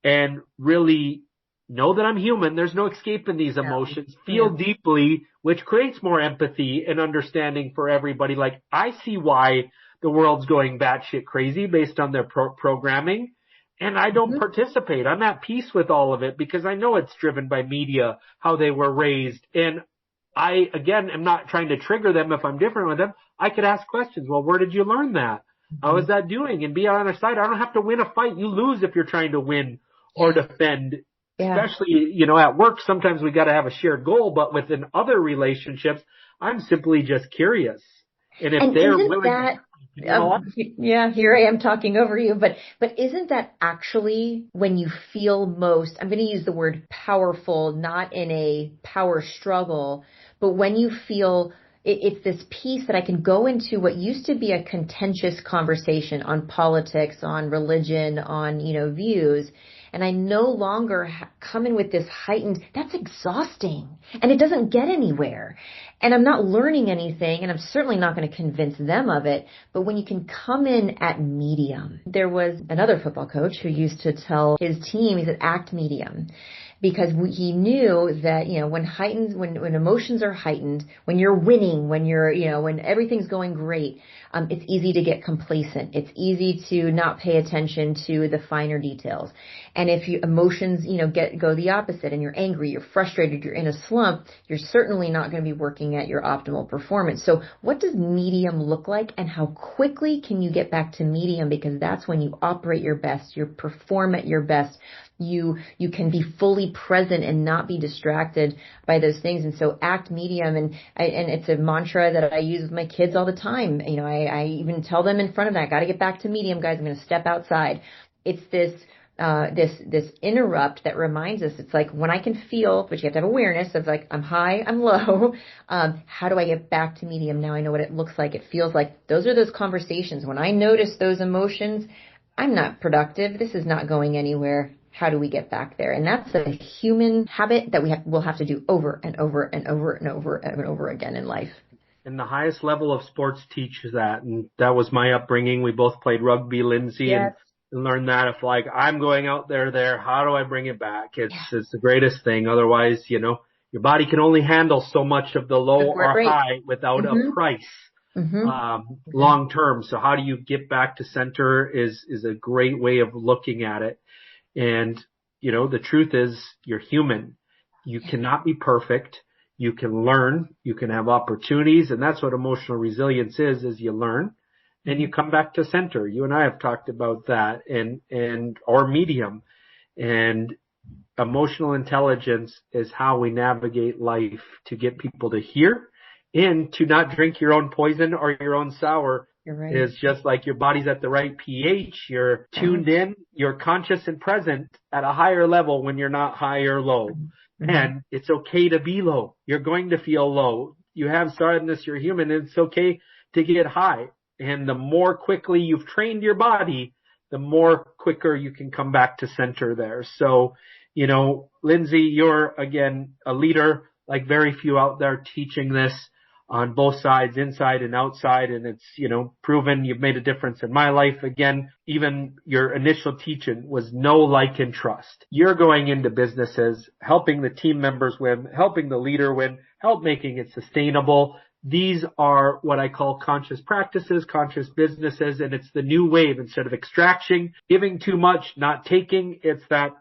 and really know that I'm human. There's no escaping these emotions. Feel deeply, which creates more empathy and understanding for everybody. I see why the world's going batshit crazy based on their programming, and I don't participate. I'm at peace with all of it because I know it's driven by media, how they were raised. And I, again, am not trying to trigger them if I'm different with them. I could ask questions. Well, where did you learn that? How is that doing? And be on their side. I don't have to win a fight. You lose if you're trying to win or defend. Yeah. Especially, at work, sometimes we got to have a shared goal, but within other relationships, I'm simply just curious. And if they're willing here I am talking over you, but isn't that actually when you feel most, I'm going to use the word powerful, not in a power struggle, but when you feel it's this piece that I can go into what used to be a contentious conversation on politics, on religion, on, views. And I no longer come in with this heightened, that's exhausting. And it doesn't get anywhere. And I'm not learning anything, and I'm certainly not going to convince them of it. But when you can come in at medium, there was another football coach who used to tell his team, he said, act medium. Because he knew that, when emotions are heightened, when you're winning, when everything's going great, it's easy to get complacent. It's easy to not pay attention to the finer details. And if your emotions, go the opposite, and you're angry, you're frustrated, you're in a slump, you're certainly not going to be working at your optimal performance. So what does medium look like, and how quickly can you get back to medium? Because that's when you operate your best, you perform at your best. You can be fully present and not be distracted by those things. And so act medium. And it's a mantra that I use with my kids all the time. I even tell them in front of that, got to get back to medium, guys. I'm going to step outside. It's this interrupt that reminds us, it's like when I can feel, but you have to have awareness of like, I'm high, I'm low. How do I get back to medium? Now I know what it looks like. It feels like those are those conversations. When I notice those emotions, I'm not productive. This is not going anywhere. How do we get back there? And that's a human habit that we'll have to do over and over and over and over and over again in life. And the highest level of sports teaches that. And that was my upbringing. We both played rugby, Lindsay, Yes. and learned that if like I'm going out there, how do I bring it back? It's the greatest thing. Otherwise, your body can only handle so much of the low or high without a price. Long term. So how do you get back to center is a great way of looking at it. And, the truth is you're human. You cannot be perfect. You can learn. You can have opportunities. And that's what emotional resilience is you learn and you come back to center. You and I have talked about that and or medium. And emotional intelligence is how we navigate life to get people to hear and to not drink your own poison or your own sour. You're right. Is just like your body's at the right pH. You're tuned in. You're conscious and present at a higher level when you're not high or low. And it's okay to be low. You're going to feel low. You have sadness. You're human. And it's okay to get high. And the more quickly you've trained your body, the more quicker you can come back to center there. So, Lindsay, you're again a leader like very few out there teaching this on both sides, inside and outside. And it's, proven you've made a difference in my life. Again, even your initial teaching was know, like, and trust. You're going into businesses, helping the team members win, helping the leader win, help making it sustainable. These are what I call conscious practices, conscious businesses. And it's the new wave. Instead of extraction, giving too much, not taking, it's that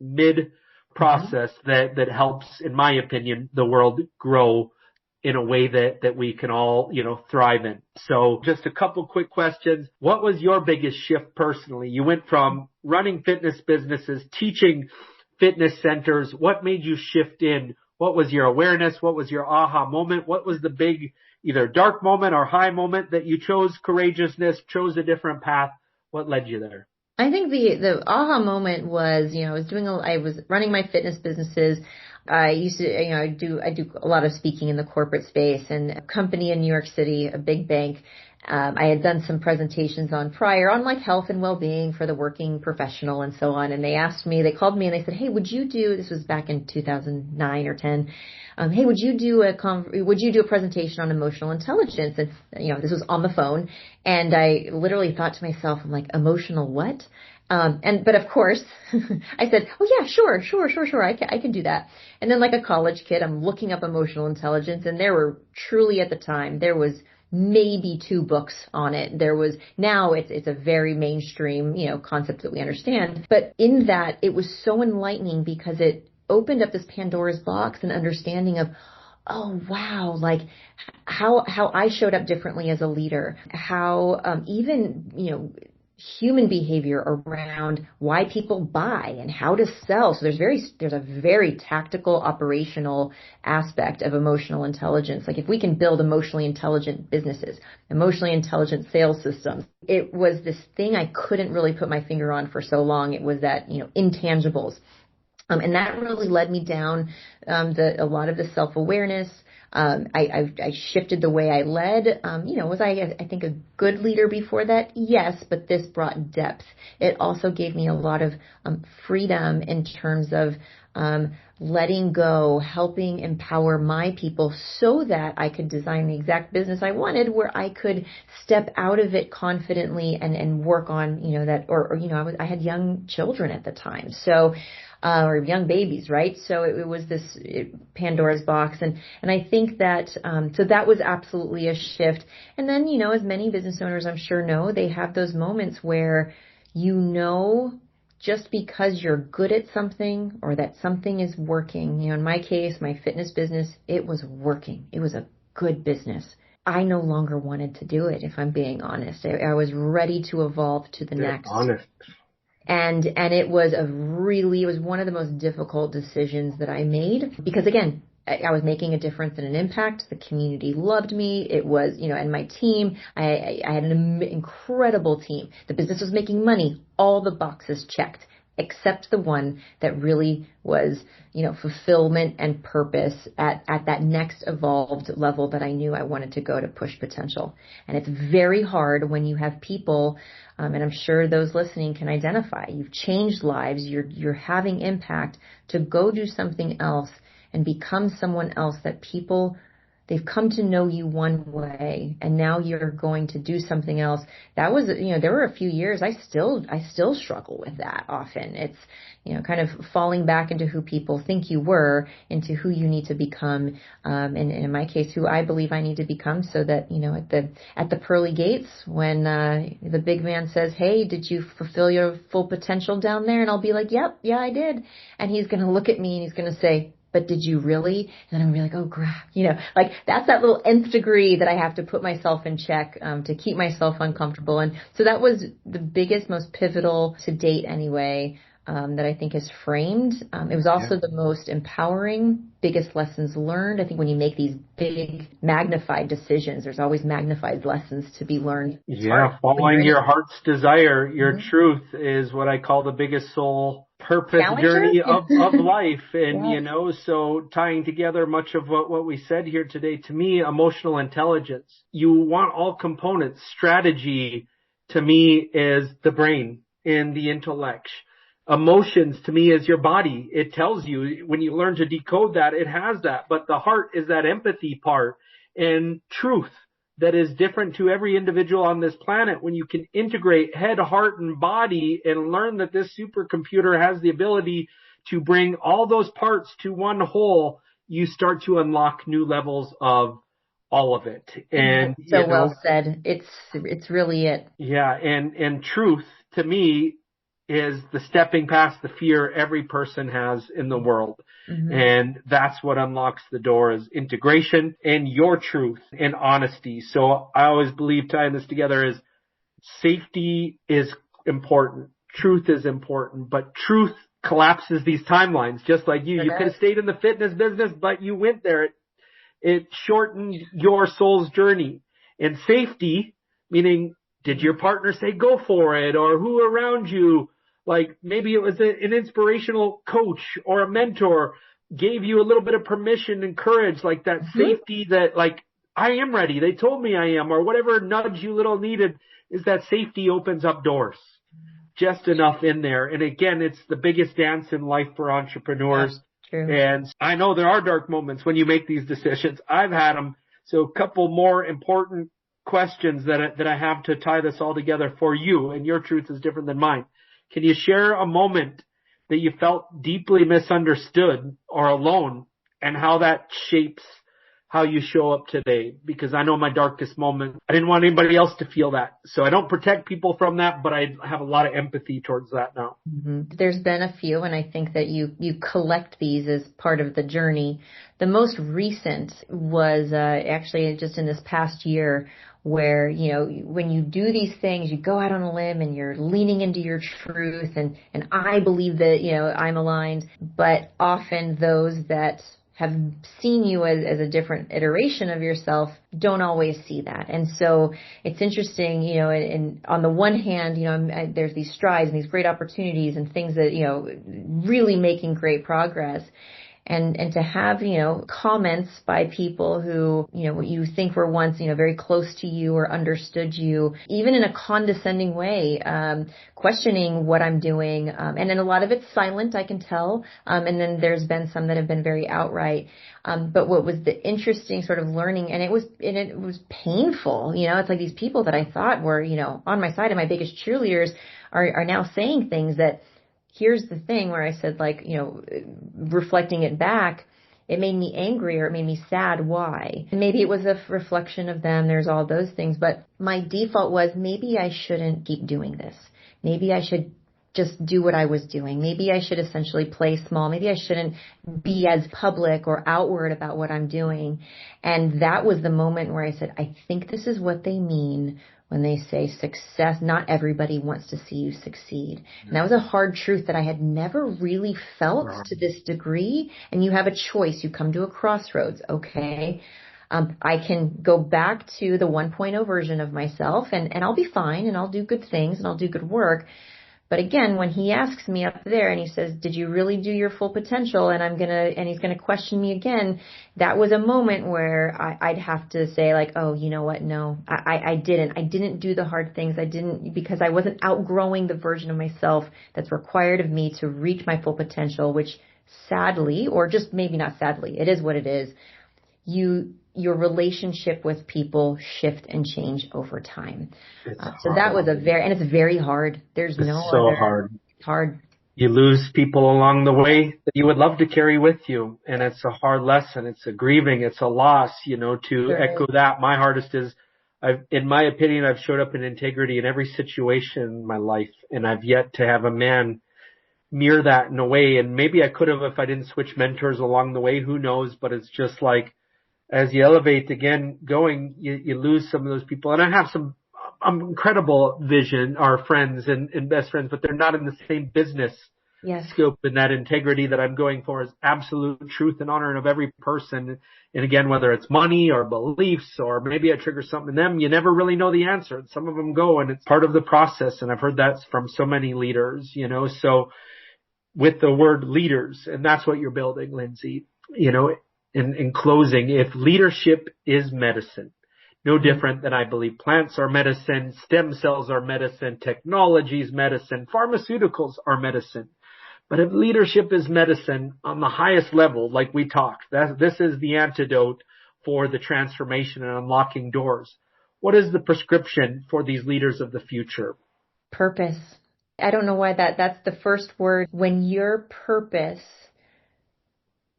mid process that helps, in my opinion, the world grow in a way that we can all, thrive in. So just a couple quick questions. What was your biggest shift personally? You went from running fitness businesses, teaching fitness centers. What made you shift in? What was your awareness? What was your aha moment? What was the big, either dark moment or high moment that you chose courageousness, chose a different path? What led you there? I think the aha moment was, I was running my fitness businesses. I used to, I do a lot of speaking in the corporate space, and a company in New York City, a big bank. I had done some presentations on like health and well-being for the working professional and so on. And they called me and they said, hey, this was back in 2009 or 10. Hey, would you do a presentation on emotional intelligence? And, this was on the phone. And I literally thought to myself, I'm like, emotional what? But of course, I said, oh yeah, sure. I can do that. And then like a college kid, I'm looking up emotional intelligence, and there were truly at the time, there was maybe 2 books on it. Now it's a very mainstream, concept that we understand. But in that, it was so enlightening because it opened up this Pandora's box and understanding of, oh wow, like how I showed up differently as a leader, how even, human behavior around why people buy and how to sell. So there's a very tactical, operational aspect of emotional intelligence. Like if we can build emotionally intelligent businesses, emotionally intelligent sales systems, it was this thing I couldn't really put my finger on for so long. It was that, intangibles. And that really led me down a lot of the self-awareness, I shifted the way I led. Was I think a good leader before that? Yes, but this brought depth. It also gave me a lot of freedom in terms of letting go, helping empower my people so that I could design the exact business I wanted, where I could step out of it confidently and work on, I had young children at the time. So, or young babies, right? So it was this Pandora's box. And I think that, so that was absolutely a shift. And then, as many business owners I'm sure know, they have those moments where, just because you're good at something or that something is working, in my case, my fitness business, it was working. It was a good business. I no longer wanted to do it, if I'm being honest. I was ready to evolve to the next. Honest. And it was one of the most difficult decisions that I made because, again, I was making a difference and an impact. The community loved me. It was, and my team, I had an incredible team. The business was making money, all the boxes checked, except the one that really was, fulfillment and purpose at that next evolved level that I knew I wanted to go to push potential. And it's very hard when you have people, and I'm sure those listening can identify, you've changed lives, you're having impact, to go do something else and become someone else that people, they've come to know you one way, and now you're going to do something else. That was, there were a few years I still struggle with that often. It's, kind of falling back into who people think you were, into who you need to become, and in my case, who I believe I need to become, so that, at the pearly gates, when the big man says, "Hey, did you fulfill your full potential down there?" And I'll be like, "Yep, yeah, I did." And he's going to look at me and he's going to say, "But did you really?" And then I'm going to be like, "Oh, crap." That's that little nth degree that I have to put myself in check, to keep myself uncomfortable. And so that was the biggest, most pivotal to date anyway, that I think is framed. It was also the most empowering, biggest lessons learned. I think when you make these big magnified decisions, there's always magnified lessons to be learned. Yeah. Following your heart's desire, your truth is what I call the biggest soul purpose journey of life. And, so tying together much of what we said here today, to me, emotional intelligence, you want all components. Strategy, to me, is the brain and the intellect. Emotions, to me, is your body. It tells you, when you learn to decode that, it has that. But the heart is that empathy part. And truth, that is different to every individual on this planet. When you can integrate head, heart, and body and learn that this supercomputer has the ability to bring all those parts to one whole, you start to unlock new levels of all of it. And so well said. It's really it. Yeah. And truth, to me, is the stepping past the fear every person has in the world. Mm-hmm. And that's what unlocks the door, is integration and your truth and honesty. So I always believe, tying this together, is safety is important. Truth is important, but truth collapses these timelines, just like you. You could have stayed in the fitness business, but you went there. It shortened your soul's journey. And safety, meaning, did your partner say go for it, or who around you? Like maybe it was an inspirational coach or a mentor gave you a little bit of permission and courage, like that safety that, like, I am ready. They told me I am, or whatever nudge you little needed, is that safety opens up doors just enough in there. And again, it's the biggest dance in life for entrepreneurs. True. And I know there are dark moments when you make these decisions. I've had them. So a couple more important questions that I have to tie this all together for you, and your truth is different than mine. Can you share a moment that you felt deeply misunderstood or alone, and how that shapes how you show up today? Because I know my darkest moment, I didn't want anybody else to feel that. So I don't protect people from that, but I have a lot of empathy towards that now. Mm-hmm. There's been a few, and I think that you collect these as part of the journey. The most recent was actually just in this past year, where, when you do these things, you go out on a limb and you're leaning into your truth, and I believe that, I'm aligned, but often those that have seen you as a different iteration of yourself don't always see that. And so it's interesting, and on the one hand, there's these strides and these great opportunities and things that, really making great progress. and to have, comments by people who, you think were once, very close to you or understood you, even in a condescending way, questioning what I'm doing. And then a lot of it's silent, I can tell. And then there's been some that have been very outright. But what was the interesting sort of learning, and it was painful, it's like these people that I thought were, on my side and my biggest cheerleaders are now saying things that, here's the thing where I said, like, reflecting it back, it made me angry or it made me sad. Why? Maybe it was a reflection of them. There's all those things. But my default was, maybe I shouldn't keep doing this. Maybe I should just do what I was doing. Maybe I should essentially play small. Maybe I shouldn't be as public or outward about what I'm doing. And that was the moment where I said, I think this is what they mean when they say success. Not everybody wants to see you succeed. And that was a hard truth that I had never really felt to this degree. And you have a choice. You come to a crossroads. Okay. I can go back to the 1.0 version of myself and I'll be fine and I'll do good things and I'll do good work. But again, when he asks me up there and he says, did you really do your full potential? And he's going to question me again. That was a moment where I'd have to say, like, oh, you know what? No, I didn't do the hard things. Because I wasn't outgrowing the version of myself that's required of me to reach my full potential, which sadly, or just maybe not sadly, it is what it is. Your relationship with people shift and change over time. So that was and it's very hard. There's hard. It's hard. You lose people along the way that you would love to carry with you. And it's a hard lesson. It's a grieving. It's a loss, to echo that. My hardest is, in my opinion, I've showed up in integrity in every situation in my life. And I've yet to have a man mirror that in a way. And maybe I could have if I didn't switch mentors along the way. Who knows? But it's just like, as you elevate again going, you lose some of those people. And I have some incredible vision, our friends and best friends, but they're not in the same business scope. And that integrity that I'm going for is absolute truth and honor of every person. And again, whether it's money or beliefs or maybe I trigger something in them, you never really know the answer. Some of them go and it's part of the process. And I've heard that from so many leaders, so with the word leaders, and that's what you're building, Lindsay, in closing, if leadership is medicine, no different than I believe plants are medicine, stem cells are medicine, technology is medicine, pharmaceuticals are medicine. But if leadership is medicine on the highest level, like we talked, this is the antidote for the transformation and unlocking doors. What is the prescription for these leaders of the future? Purpose. I don't know why that's the first word. When your purpose,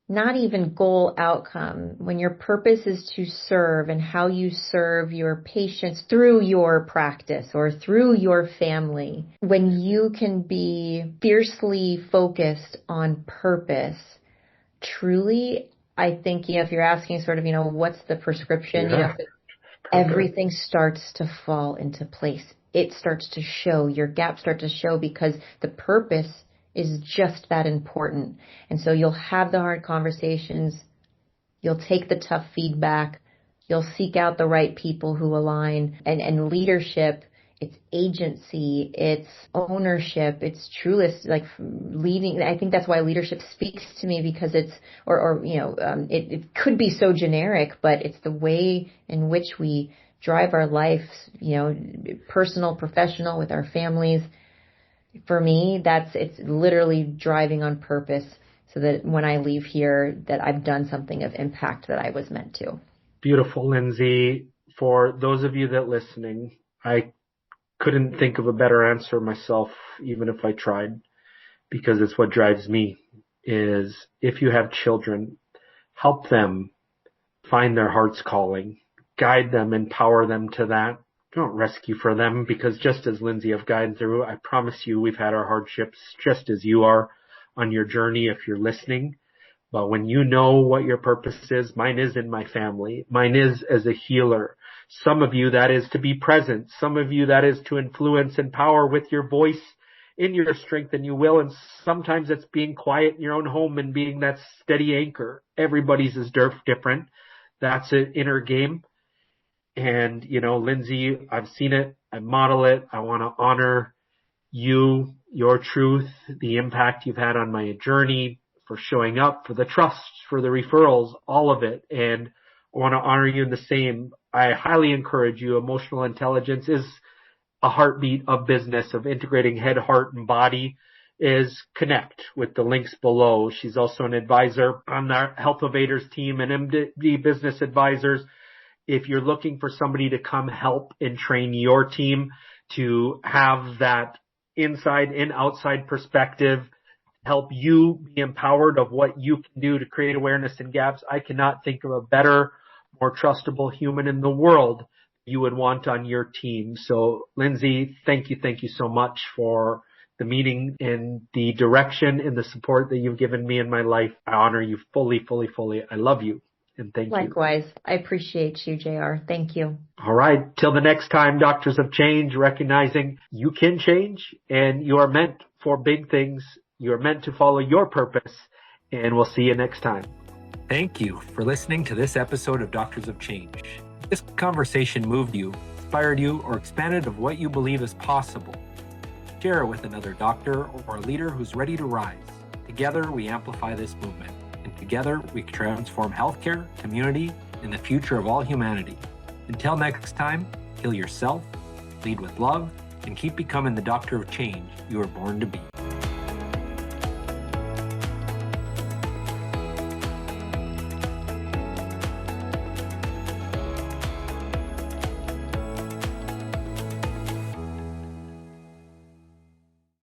not even goal outcome, when your purpose is to serve and how you serve your patients through your practice or through your family, when you can be fiercely focused on purpose, truly, I think, if you're asking sort of, what's the prescription, everything starts to fall into place. It starts to show, your gaps start to show because the purpose is just that important. And so you'll have the hard conversations. You'll take the tough feedback. You'll seek out the right people who align. And leadership, it's agency, it's ownership, it's truly like leading. I think that's why leadership speaks to me because it's, it could be so generic, but it's the way in which we drive our life, personal, professional, with our families. For me, it's literally driving on purpose so that when I leave here, that I've done something of impact that I was meant to. Beautiful, Lindsay. For those of you that are listening, I couldn't think of a better answer myself, even if I tried, because it's what drives me is if you have children, help them find their heart's calling, guide them, empower them to that. Don't rescue for them because just as Lindsay have guided through, I promise you we've had our hardships just as you are on your journey if you're listening. But when you know what your purpose is, mine is in my family. Mine is as a healer. Some of you that is to be present. Some of you that is to influence and power with your voice in your strength and you will. And sometimes it's being quiet in your own home and being that steady anchor. Everybody's is different. That's an inner game. And, Lindsay, I've seen it. I model it. I want to honor you, your truth, the impact you've had on my journey for showing up, for the trust, for the referrals, all of it. And I want to honor you in the same. I highly encourage you. Emotional intelligence is a heartbeat of business, of integrating head, heart, and body. Is connect with the links below. She's also an advisor on our Health Evaders team and MD Business Advisors. If you're looking for somebody to come help and train your team to have that inside and outside perspective, help you be empowered of what you can do to create awareness in gaps, I cannot think of a better, more trustable human in the world you would want on your team. So Lindsay, thank you so much for the meeting and the direction and the support that you've given me in my life. I honor you fully. I love you and thank you. Likewise. I appreciate you, JR. Thank you. All right. Till the next time, Doctors of Change, recognizing you can change and you are meant for big things. You are meant to follow your purpose, and we'll see you next time. Thank you for listening to this episode of Doctors of Change. If this conversation moved you, inspired you, or expanded of what you believe is possible, share it with another doctor or a leader who's ready to rise. Together, we amplify this movement, and together we transform healthcare, community, and the future of all humanity. Until next time, heal yourself, lead with love, and keep becoming the doctor of change you were born to be.